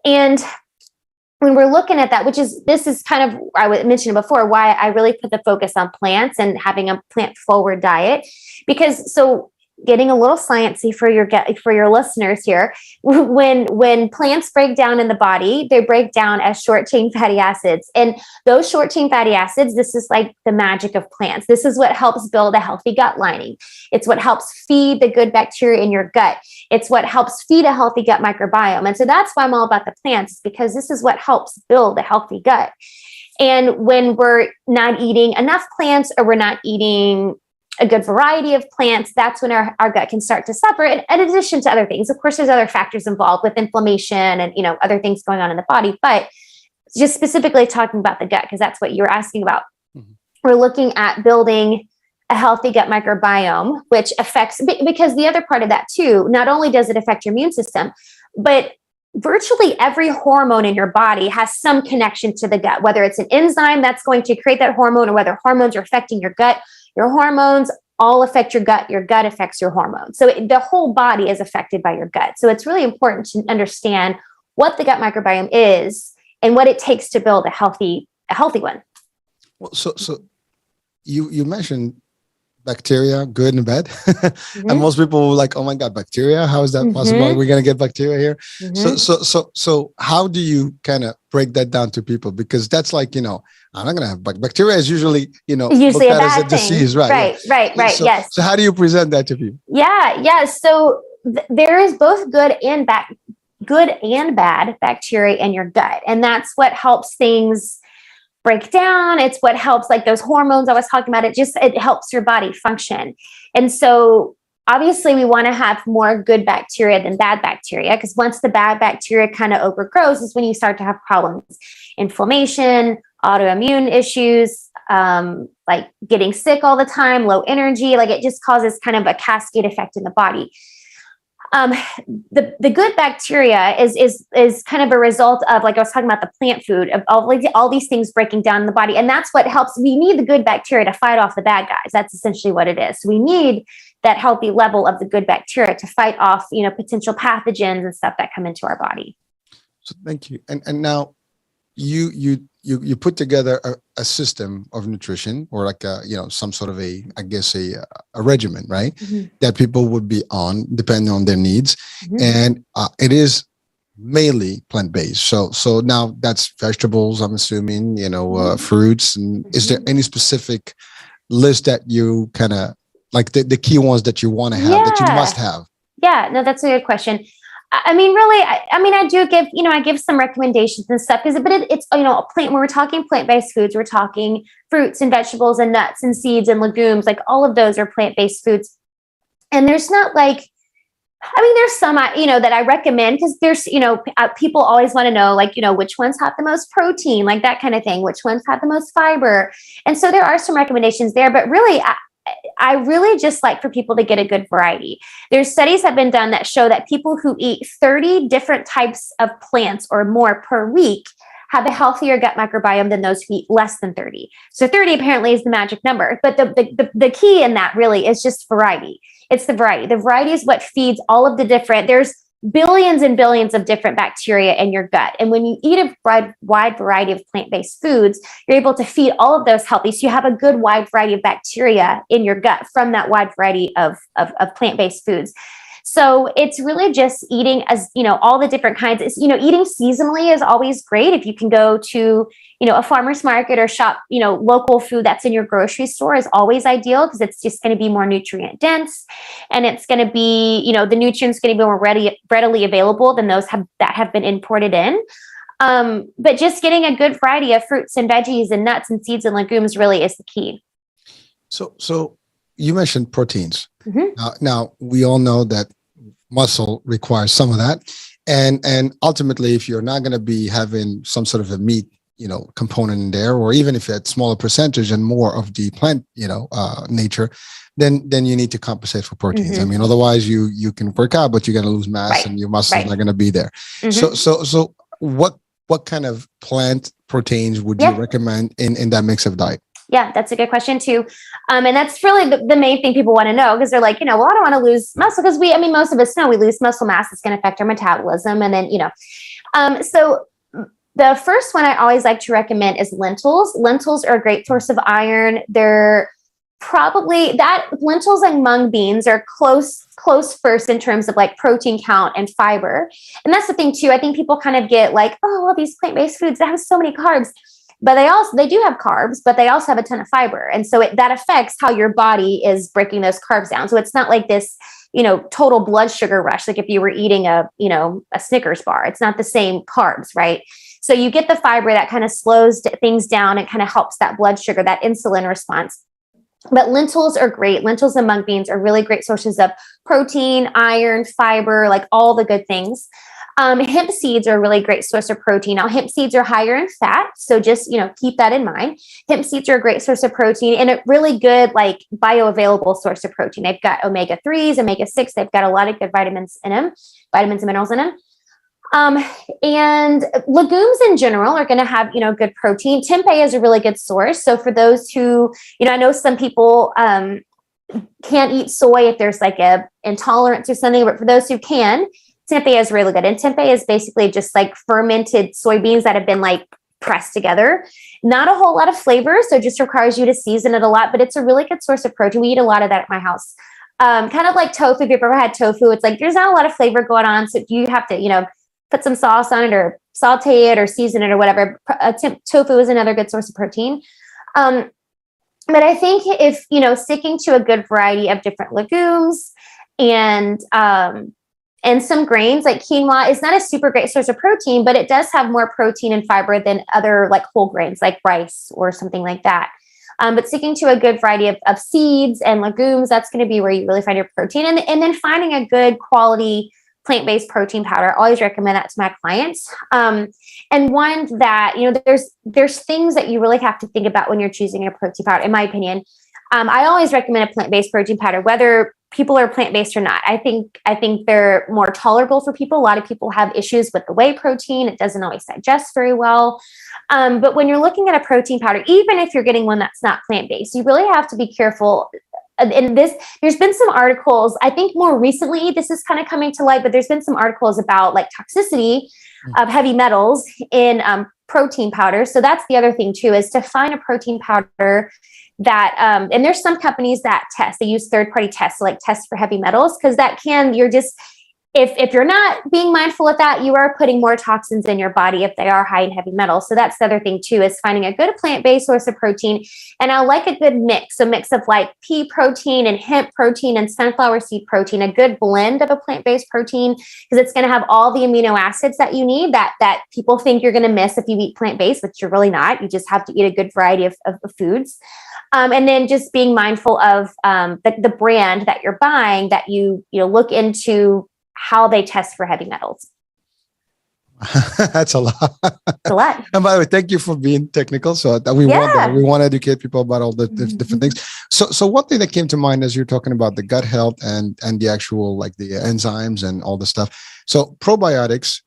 And when we're looking at that, this is kind of, I mentioned before, why I really put the focus on plants and having a plant forward diet, because getting a little sciencey for your listeners here. When plants break down in the body, they break down as short chain fatty acids. And those short chain fatty acids, this is like the magic of plants. This is what helps build a healthy gut lining. It's what helps feed the good bacteria in your gut. It's what helps feed a healthy gut microbiome. And so that's why I'm all about the plants, because this is what helps build a healthy gut. And when we're not eating enough plants, or we're not eating a good variety of plants, that's when our gut can start to suffer. And in addition to other things, of course, there's other factors involved with inflammation and, other things going on in the body, but just specifically talking about the gut, because that's what you were asking about. Mm-hmm. We're looking at building a healthy gut microbiome, which affects, because the other part of that too, not only does it affect your immune system, but virtually every hormone in your body has some connection to the gut, whether it's an enzyme that's going to create that hormone, or whether hormones are affecting your gut. Your hormones all affect your gut affects your hormones. So the whole body is affected by your gut. So it's really important to understand what the gut microbiome is and what it takes to build a healthy one. Well, so you mentioned bacteria, good and bad. Mm-hmm. And most people were like, oh my God, bacteria, how is that mm-hmm. possible? Are we going to get bacteria here? Mm-hmm. So how do you kind of break that down to people? Because that's like, I'm not going to have bacteria is usually, usually a bad as a disease, right? Right. Yes. So how do you present that to people? Yeah. So there is both good and bad bacteria in your gut. And that's what helps things break down. It's what helps, like those hormones I was talking about. It helps your body function. And so obviously we want to have more good bacteria than bad bacteria, because once the bad bacteria kind of overgrows is when you start to have problems, inflammation, autoimmune issues, like getting sick all the time, low energy, like it just causes kind of a cascade effect in the body. The good bacteria is kind of a result of, like I was talking about, the plant food, of all these things breaking down in the body. And that's what helps. We need the good bacteria to fight off the bad guys. That's essentially what it is. So we need that healthy level of the good bacteria to fight off, potential pathogens and stuff that come into our body. So thank you. And now you put together a system of nutrition, or like some sort of a regimen, right? Mm-hmm. That people would be on depending on their needs. Mm-hmm. And it is mainly plant-based. So now that's vegetables, I'm assuming, fruits. And mm-hmm. is there any specific list that you kind of like the key ones that you want to have, that you must have? Yeah, no, that's a good question. I mean, really, I do give, I give some recommendations and stuff, but it's, a plant, when we're talking plant-based foods, we're talking fruits and vegetables and nuts and seeds and legumes, like all of those are plant-based foods. And there's not like, there's some, that I recommend, because there's, people always want to know, like, which ones have the most protein, like that kind of thing, which ones have the most fiber. And so there are some recommendations there, but really, I really just like for people to get a good variety. There's studies have been done that show that people who eat 30 different types of plants or more per week have a healthier gut microbiome than those who eat less than 30. So 30 apparently is the magic number. But the key in that really is just variety. It's the variety. The variety is what feeds all of the different, there's billions and billions of different bacteria in your gut. And when you eat a wide variety of plant-based foods, you're able to feed all of those healthy. So you have a good wide variety of bacteria in your gut from that wide variety of plant-based foods. So it's really just eating all the different kinds. Eating seasonally is always great. If you can go to, a farmer's market or shop, local food that's in your grocery store is always ideal, because it's just going to be more nutrient dense, and it's going to be, the nutrients going to be more readily available than those that have been imported in. But just getting a good variety of fruits and veggies and nuts and seeds and legumes really is the key. So you mentioned proteins. Mm-hmm. Now we all know that muscle requires some of that, and ultimately, if you're not going to be having some sort of a meat, component in there, or even if it's smaller percentage and more of the plant, nature, then you need to compensate for proteins. Mm-hmm. Otherwise you can work out, but you're going to lose mass, right, and your muscles are not going to be there. Mm-hmm. So what kind of plant proteins would you recommend in that mix of diet? Yeah, that's a good question too. And that's really the main thing people want to know, because they're like, well, I don't want to lose muscle, because most of us know we lose muscle mass. It's going to affect our metabolism. And then, so the first one I always like to recommend is lentils. Lentils are a great source of iron. They're Probably that lentils and mung beans are close first in terms of like protein count and fiber. And that's the thing too. I think people kind of get like, oh, well, these plant-based foods that have so many carbs, but they do have carbs, but they also have a ton of fiber. And so that affects how your body is breaking those carbs down. So it's not like this, total blood sugar rush. Like if you were eating a Snickers bar, it's not the same carbs, right? So you get the fiber that kind of slows things down and kind of helps that blood sugar, that insulin response. But lentils are great. Lentils and mung beans are really great sources of protein, iron, fiber, like all the good things. Hemp seeds are a really great source of protein. Now, hemp seeds are higher in fat, so just keep that in mind. Hemp seeds are a great source of protein and a really good like bioavailable source of protein. They've got omega-3s, omega-6. They've got a lot of good vitamins and minerals in them. And legumes in general are going to have, good protein. Tempeh is a really good source. So for those who, I know some people, can't eat soy if there's like a intolerance or something, but for those who can, tempeh is really good. And tempeh is basically just like fermented soybeans that have been like pressed together. Not a whole lot of flavor. So it just requires you to season it a lot, but it's a really good source of protein. We eat a lot of that at my house. Kind of like tofu. If you've ever had tofu, it's like, there's not a lot of flavor going on. So you have to, put some sauce on it or saute it or season it or whatever. Tofu is another good source of protein. But I think if, sticking to a good variety of different legumes and some grains like quinoa is not a super great source of protein, but it does have more protein and fiber than other like whole grains like rice or something like that. But sticking to a good variety of seeds and legumes, that's going to be where you really find your protein. And then finding a good quality plant-based protein powder. I always recommend that to my clients. And one that, there's things that you really have to think about when you're choosing a protein powder, in my opinion. I always recommend a plant-based protein powder, whether people are plant-based or not. I think they're more tolerable for people. A lot of people have issues with the whey protein. It doesn't always digest very well. But when you're looking at a protein powder, even if you're getting one that's not plant-based, you really have to be careful. And there's been some articles, I think more recently, this is kind of coming to light, but there's been some articles about like toxicity of heavy metals in protein powder. So that's the other thing too, is to find a protein powder that, and there's some companies that they use third-party tests to like test for heavy metals, because if you're not being mindful of that, you are putting more toxins in your body if they are high in heavy metals. So that's the other thing too, is finding a good plant-based source of protein. And I like a good mix, a mix of like pea protein and hemp protein and sunflower seed protein, a good blend of a plant-based protein, because it's going to have all the amino acids that you need that people think you're going to miss if you eat plant-based, but you're really not. You just have to eat a good variety of foods. And then just being mindful of the brand that you're buying, that you look into how they test for heavy metals. That's a lot. It's a lot. And by the way, thank you for being technical. So we want to educate people about all the different things. So one thing that came to mind as you're talking about the gut health and the actual like the enzymes and all the stuff. So probiotics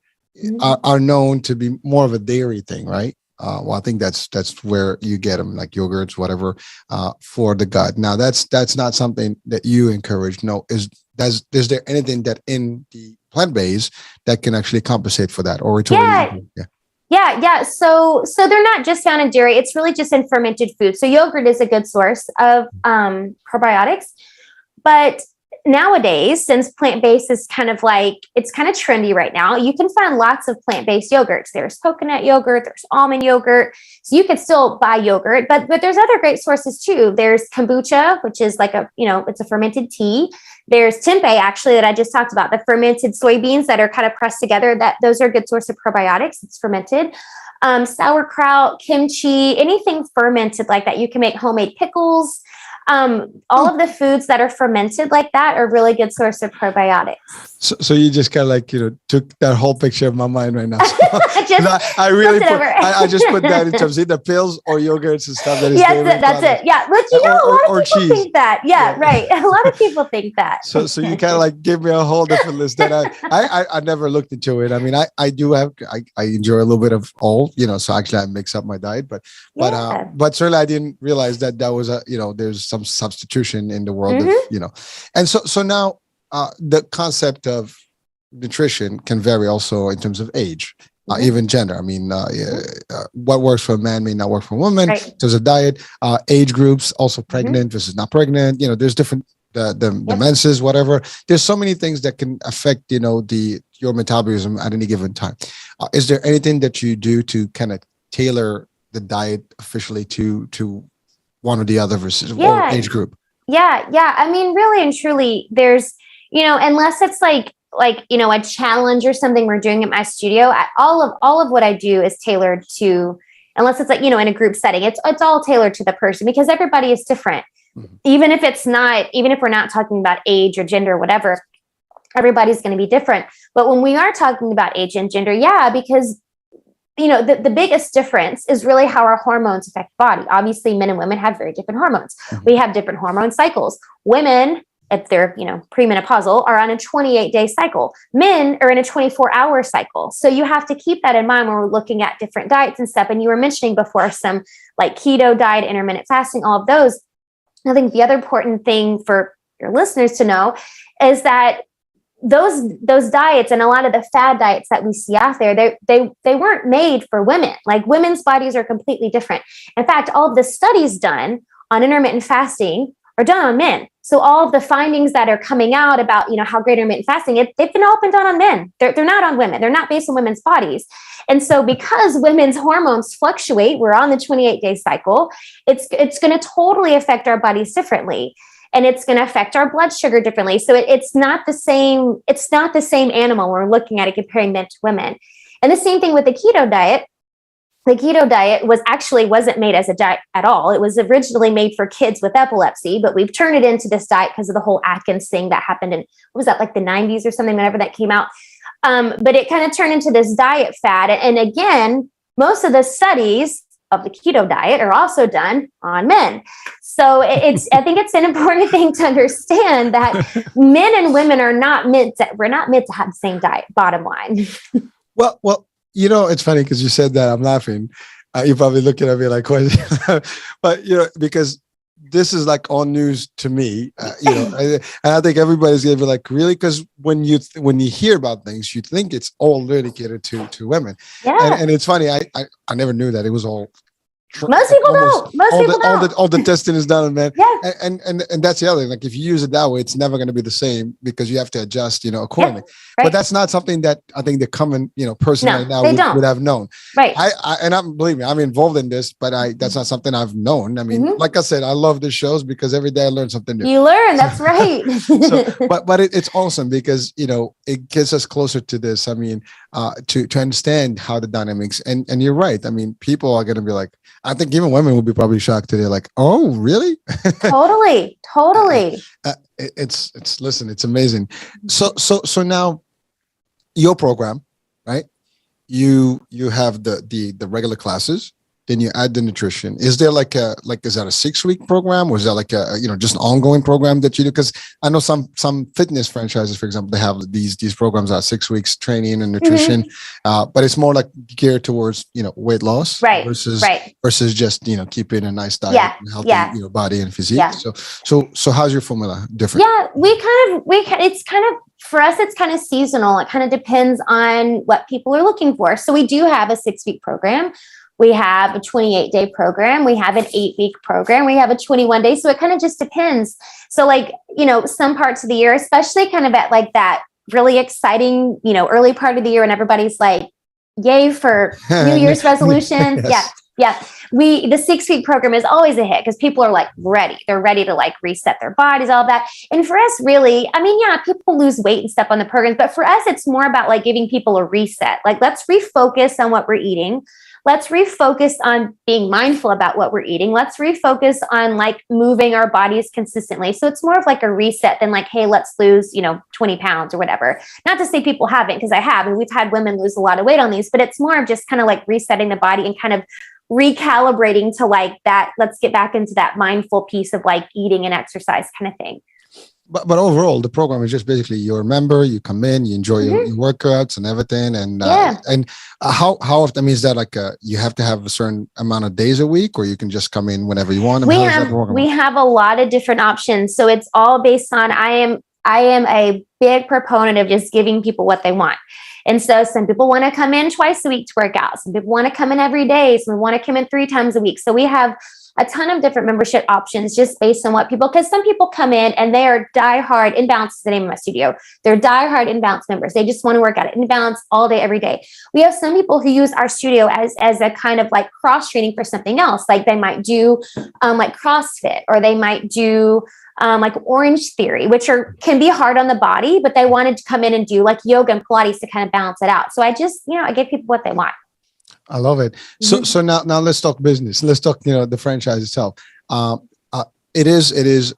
are known to be more of a dairy thing, right? Well, I think that's where you get them, like yogurts, whatever, for the gut. Now, that's not something that you encourage. No, is there anything that in the plant-based that can actually compensate for that, or Yeah. So they're not just found in dairy. It's really just in fermented food. So yogurt is a good source of probiotics, but nowadays, since plant-based is it's kind of trendy right now, you can find lots of plant-based yogurts. There's coconut yogurt, there's almond yogurt. So you could still buy yogurt, but there's other great sources too. There's kombucha, which is like it's a fermented tea. There's tempeh, actually, that I just talked about, the fermented soybeans that are kind of pressed together. Those are a good source of probiotics. It's fermented. Sauerkraut, kimchi, anything fermented like that. You can make homemade pickles. All of the foods that are fermented like that are really good source of probiotics. So you just kind of like, took that whole picture of my mind right now. So I just put that in terms of either pills or yogurts and stuff. That's it. Yeah. But a lot of people think that. Yeah, right. A lot of people think that. So you kind of like give me a whole different list that I never looked into it. I mean, I enjoy a little bit of all, so actually I mix up my diet, but certainly I didn't realize that was there's some substitution in the world of, and so now the concept of nutrition can vary also in terms of age. even gender. I mean, what works for a man may not work for a woman. Right. There's a diet, age groups, also pregnant versus not pregnant. There's different the menses, whatever. There's so many things that can affect your metabolism at any given time. Is there anything that you do to kind of tailor the diet officially to one or the other versus or age group? Yeah. I mean, really and truly, there's, unless it's like, a challenge or something we're doing at my studio, all of what I do is tailored to, unless it's like, in a group setting, it's all tailored to the person because everybody is different. Mm-hmm. Even if we're not talking about age or gender or whatever, everybody's going to be different. But when we are talking about age and gender, because the biggest difference is really how our hormones affect the body. Obviously, men and women have very different hormones. Mm-hmm. We have different hormone cycles. Women, if they're, premenopausal, are on a 28-day cycle. Men are in a 24-hour cycle. So you have to keep that in mind when we're looking at different diets and stuff. And you were mentioning before some like keto diet, intermittent fasting, all of those. I think the other important thing for your listeners to know is that those diets and a lot of the fad diets that we see out there, they weren't made for women. Like women's bodies are completely different. In fact, all of the studies done on intermittent fasting are done on men. So all of the findings that are coming out about, how great intermittent fasting, they've been all been done on men. They're not on women. They're not based on women's bodies. And so because women's hormones fluctuate, we're on the 28-day cycle, it's going to totally affect our bodies differently. And it's going to affect our blood sugar differently. So it's not the same animal when we're looking at it, comparing men to women. And the same thing with the keto diet. The keto diet wasn't made as a diet at all. It was originally made for kids with epilepsy, but we've turned it into this diet because of the whole Atkins thing that happened in, what was that, like the 90s or something, whenever that came out. But it kind of turned into this diet fad. And again, most of the studies of the keto diet are also done on men. So I think it's an important thing to understand that men and women we're not meant to have the same diet, bottom line. Well, it's funny because you said that. I'm laughing. You're probably looking at me like, what? But, because this is like all news to me, and I think everybody's going to be like, really? Because when you hear about things, you think it's all dedicated to women. Yeah. And it's funny. I never knew that it was all. Most people don't. All the testing is done on men. Yeah. And that's the other thing. Like if you use it that way, it's never going to be the same because you have to adjust, accordingly. Yeah, right. But that's not something that I think the common, person right now would have known. Right. Believe me, I'm involved in this, but that's not something I've known. I mean, like I said, I love the shows because every day I learn something new. You learn, that's right. But it's awesome because, it gets us closer to this. I mean, to understand how the dynamics and you're right. I mean, people are going to be like, I think even women will be probably shocked today. Like, oh, really? Totally. It's amazing. So now your program, right? You have the regular classes, then you add the nutrition. Is there is that a 6-week program or is that like a, just an ongoing program that you do? Because I know some fitness franchises, for example, they have these programs that are 6 weeks training and nutrition, but it's more like geared towards, weight loss versus just, keeping a nice diet and healthy, body and physique. Yeah. So how's your formula different? Yeah, for us, it's kind of seasonal. It kind of depends on what people are looking for. So we do have a 6-week program. We have a 28-day program. We have an 8-week program. We have a 21-day. So it kind of just depends. So some parts of the year, especially kind of at like that really exciting, early part of the year when everybody's like, yay for New Year's resolution. Yes. Yeah. The 6-week program is always a hit because people are like ready. They're ready to like reset their bodies, all of that. And for us, really, I mean, people lose weight and stuff on the programs, but for us, it's more about like giving people a reset. Like, let's refocus on what we're eating. Let's refocus on being mindful about what we're eating. Let's refocus on like moving our bodies consistently. So it's more of like a reset than like, hey, let's lose, 20 pounds or whatever. Not to say people haven't, because I have, and we've had women lose a lot of weight on these, but it's more of just kind of like resetting the body and kind of recalibrating to like that. Let's get back into that mindful piece of like eating and exercise kind of thing. But overall, the program is just basically you're a member, you come in, you enjoy your workouts and everything. And how often is that like you have to have a certain amount of days a week, or you can just come in whenever you want? We have a lot of different options. So it's all based on I am a big proponent of just giving people what they want. And so some people want to come in twice a week to work out. Some people want to come in every day. Some want to come in 3 times a week. So we have a ton of different membership options just based on what people, because some people come in and they are diehard. inBalance is the name of my studio. They're diehard inBalance members. They just want to work out at inBalance all day, every day. We have some people who use our studio as a kind of like cross training for something else. Like they might do like CrossFit, or they might do like Orange Theory, which can be hard on the body, but they wanted to come in and do like yoga and Pilates to kind of balance it out. So I just, I give people what they want. I love it. So now let's talk business. Let's talk, the franchise itself. This is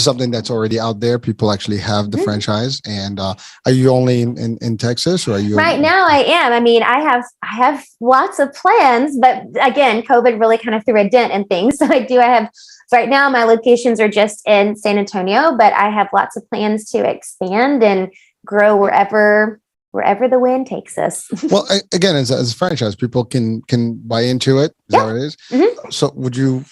something that's already out there. People actually have the franchise. And are you only in Texas, or are you? Right now I am. I mean, I have lots of plans, but again, COVID really kind of threw a dent in things. So I have, right now my locations are just in San Antonio, but I have lots of plans to expand and grow wherever the wind takes us. Well, again, as a franchise, people can buy into it. Is that what it is? Mm-hmm. So would you,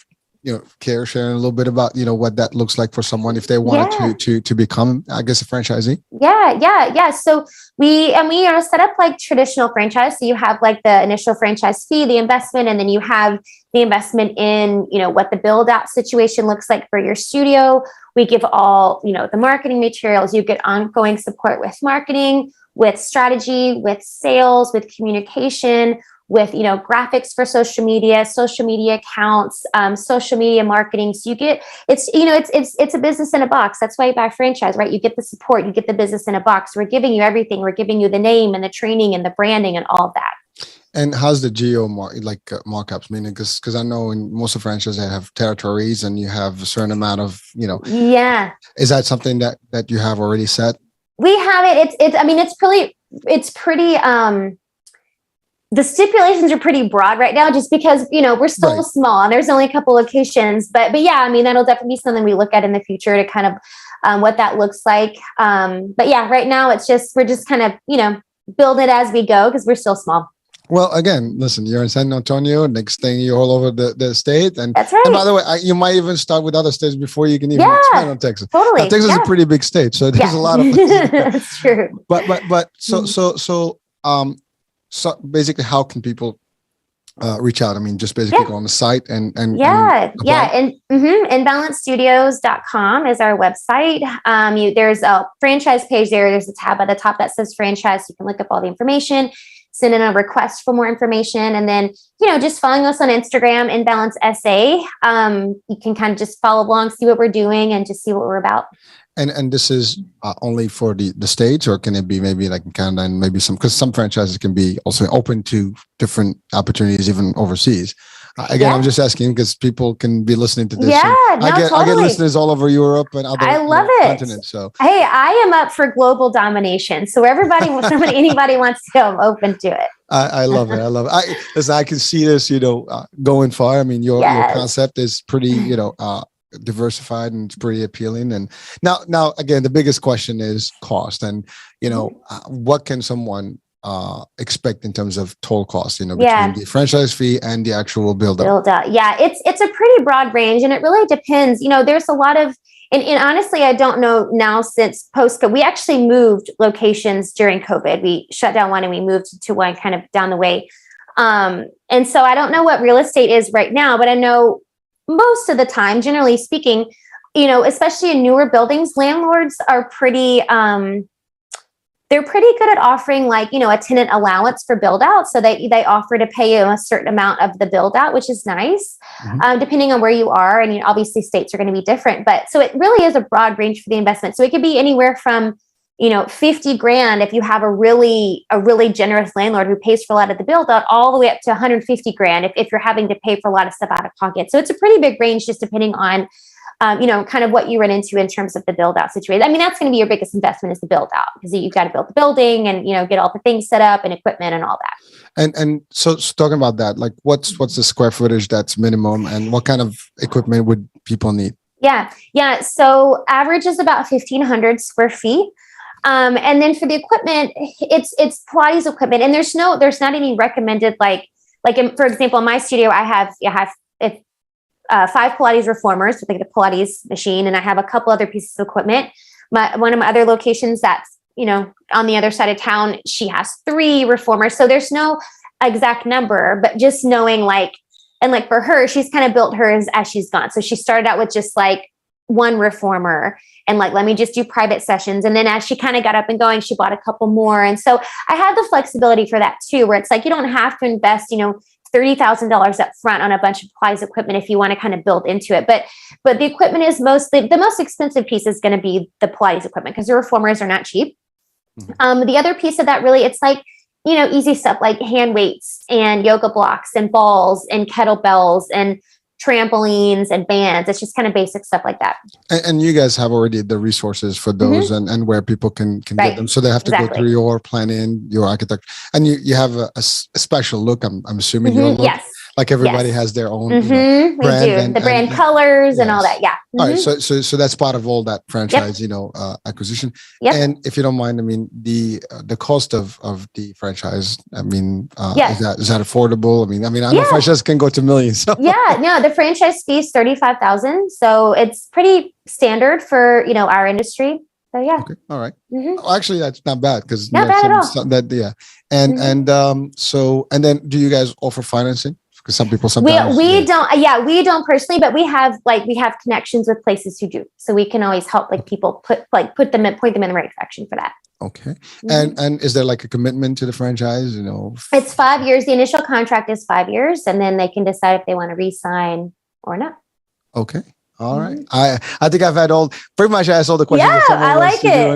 care sharing a little bit about, what that looks like for someone if they wanted to become, I guess, a franchisee? Yeah. So we set up like traditional franchise. So you have like the initial franchise fee, the investment, and then you have the investment in, what the build out situation looks like for your studio. We give all, the marketing materials. You get ongoing support with marketing, with strategy, with sales, with communication, with, graphics for social media accounts, social media marketing. So you get, it's a business in a box. That's why you buy a franchise, right? You get the support, you get the business in a box. We're giving you everything. We're giving you the name and the training and the branding and all of that. And how's the geo markups? Meaning, because I know in most of franchises they have territories and you have a certain amount of, Yeah. Is that something that you have already set? We have it. It's pretty, the stipulations are pretty broad right now, just because, we're still small and there's only a couple locations, but yeah, that'll definitely be something we look at in the future to kind of, what that looks like. But yeah, right now we're just kind of, build it as we go, because we're still small. Well, again, listen, you're in San Antonio. Next thing, you're all over the state. And that's right. And by the way, you might even start with other states before you can even expand on Texas. Totally. Now, Texas is a pretty big state, so there's a lot of. That's true. But so basically, how can people reach out? Just basically go on the site and inbalancestudios.com is our website. There's a franchise page there. There's a tab at the top that says franchise. You can look up all the information, send in a request for more information, and then, just following us on Instagram, inBalance SA. You can kind of just follow along, see what we're doing, and just see what we're about. And this is only for the States, or can it be maybe like in Canada and maybe because some franchises can be also open to different opportunities, even overseas. Again, I'm just asking because people can be listening to this. Yeah, I get listeners all over Europe and other continents. So hey, I am up for global domination. So anybody wants to go, I'm open to it. I love it. Listen, I can see this, going far. Your concept is pretty, diversified and it's pretty appealing. And now again, the biggest question is cost, and what can someone expect in terms of total cost, between the franchise fee and the actual build out. Yeah, it's a pretty broad range, and it really depends. There's a lot of, and honestly, I don't know now since post-COVID. We actually moved locations during COVID. We shut down one and we moved to one kind of down the way. And so I don't know what real estate is right now, but I know most of the time, generally speaking, especially in newer buildings, landlords are they're pretty good at offering a tenant allowance for build out. So they offer to pay you a certain amount of the build out, which is nice, depending on where you are. And obviously states are going to be different, but so it really is a broad range for the investment. So it could be anywhere from, $50,000 if you have a really generous landlord who pays for a lot of the build out, all the way up to $150,000 if you're having to pay for a lot of stuff out of pocket. So it's a pretty big range, just depending on, kind of what you run into in terms of the build out situation. That's going to be your biggest investment, is the build out, because you've got to build the building and, get all the things set up and equipment and all that. And so talking about that, what's the square footage that's minimum, and what kind of equipment would people need? Yeah. So average is about 1,500 square feet. And then for the equipment, it's Pilates equipment, and there's not any recommended, for example, in my studio, I have 5 Pilates reformers with the Pilates machine, and I have a couple other pieces of equipment. one of my other locations that's, on the other side of town, she has 3 reformers. So there's no exact number, but just knowing and for her, she's kind of built hers as she's gone. So she started out with just 1 reformer and let me just do private sessions. And then as she kind of got up and going, she bought a couple more. And so I had the flexibility for that too, where it's you don't have to invest, $30,000 up front on a bunch of Pilates equipment if you want to kind of build into it. But the equipment is mostly, the most expensive piece is going to be the Pilates equipment because the reformers are not cheap. Mm-hmm. The other piece of that really, it's easy stuff like hand weights and yoga blocks and balls and kettlebells and trampolines and bands. It's just kind of basic stuff like that. And you guys have already the resources for those and where people can get them. So they have to go through your planning, your architect, and you have a special look. I'm assuming your look. Yes. Everybody has their own brand. We do. The brand colors and all that. Yeah. All right. So that's part of all that franchise, acquisition. Yep. And if you don't mind, the cost of the franchise, is that affordable? I know franchise can go to millions. So. Yeah. No, the franchise fee is $35,000. So it's pretty standard for, our industry. So yeah. Okay. All right. Well, actually, that's not bad because not bad at all. And then do you guys offer financing? Because some people sometimes we don't. Yeah, we don't personally, but we have connections with places who do, so we can always help people point them in the right direction for that. Okay, and is there a commitment to the franchise? It's 5 years. The initial contract is 5 years, and then they can decide if they want to re-sign or not. Okay. All right. I think I've had pretty much asked all the questions. Yeah, I like it. I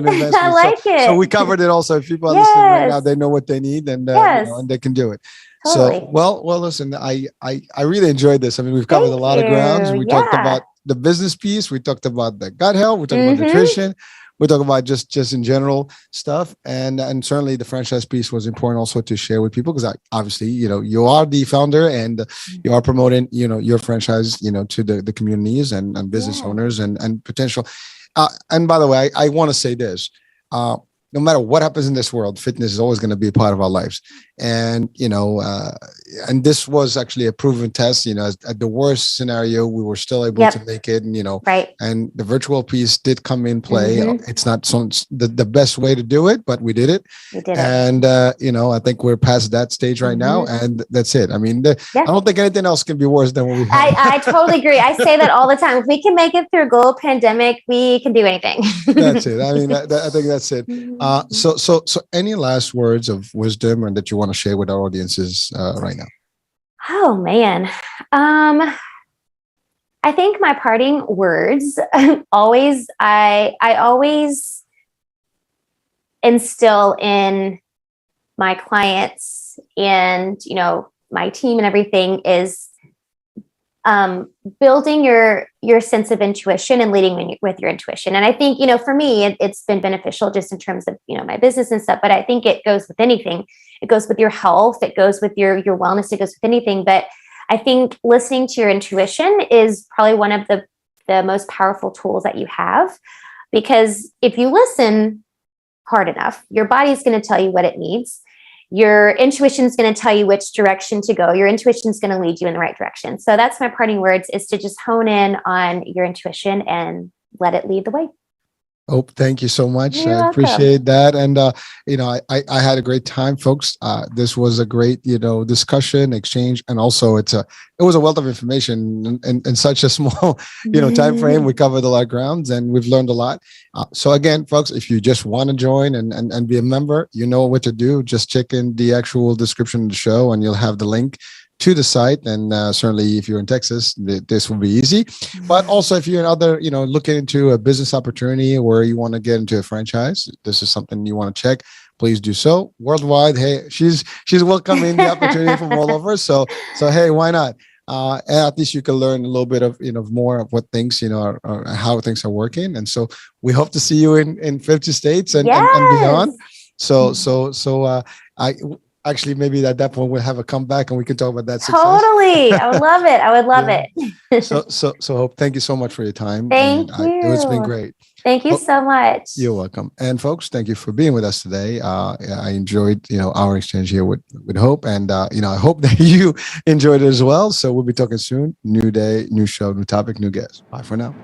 like it. So we covered it also. If people are listening right now, they know what they need and and they can do it. Totally. So, well, listen, I really enjoyed this. We've covered a lot of grounds. We talked about the business piece. We talked about the gut health. We talked about nutrition. We talk about just in general stuff. And certainly the franchise piece was important also to share with people because obviously, you are the founder and you are promoting, your franchise, to the communities and business owners and potential. And by the way, I want to say this. No matter what happens in this world, fitness is always going to be a part of our lives. And, and this was actually a proven test, at the worst scenario, we were still able to make it. And, and the virtual piece did come in play. It's not the best way to do it, but we did it. And, I think we're past that stage right now. And that's it. I don't think anything else can be worse than what we have. I totally agree. I say that all the time. If we can make it through a global pandemic, we can do anything. That's it. I think that's it. So any last words of wisdom and that you want to share with our audiences right now? Oh man. I think my parting words I always instill in my clients and, my team and everything is building your sense of intuition and leading with your intuition. And I think, for me, it's been beneficial just in terms of, my business and stuff, but I think it goes with anything. It goes with your health. It goes with your wellness. It goes with anything. But I think listening to your intuition is probably one of the most powerful tools that you have, because if you listen hard enough, your body's going to tell you what it needs. Your intuition is going to tell you which direction to go. Your intuition is going to lead you in the right direction. So that's my parting words, is to just hone in on your intuition and let it lead the way. Oh, thank you so much. You're I welcome. appreciate that. And, I had a great time, folks. This was a great, discussion, exchange. And also it was a wealth of information in such a small, time frame. We covered a lot of grounds and we've learned a lot. So again, folks, if you just want to join and be a member, you know what to do. Just check in the actual description of the show and you'll have the link to the site. And certainly if you're in Texas, this will be easy. But also if you're in other, looking into a business opportunity where you want to get into a franchise, this is something you want to check, please do so. Worldwide, hey, she's welcoming the opportunity from all over. So hey, why not? And at least you can learn a little bit of, more of what things, are how things are working. And so we hope to see you in 50 states and beyond. Actually, maybe at that point we'll have a comeback and we can talk about that success. Totally. I would love it. I would love it. So Hope, thank you so much for your time. Thank you. It's been great. Thank you so much. You're welcome. And folks, thank you for being with us today. I enjoyed, our exchange here with Hope, and I hope that you enjoyed it as well. So we'll be talking soon. New day, new show, new topic, new guest. Bye for now.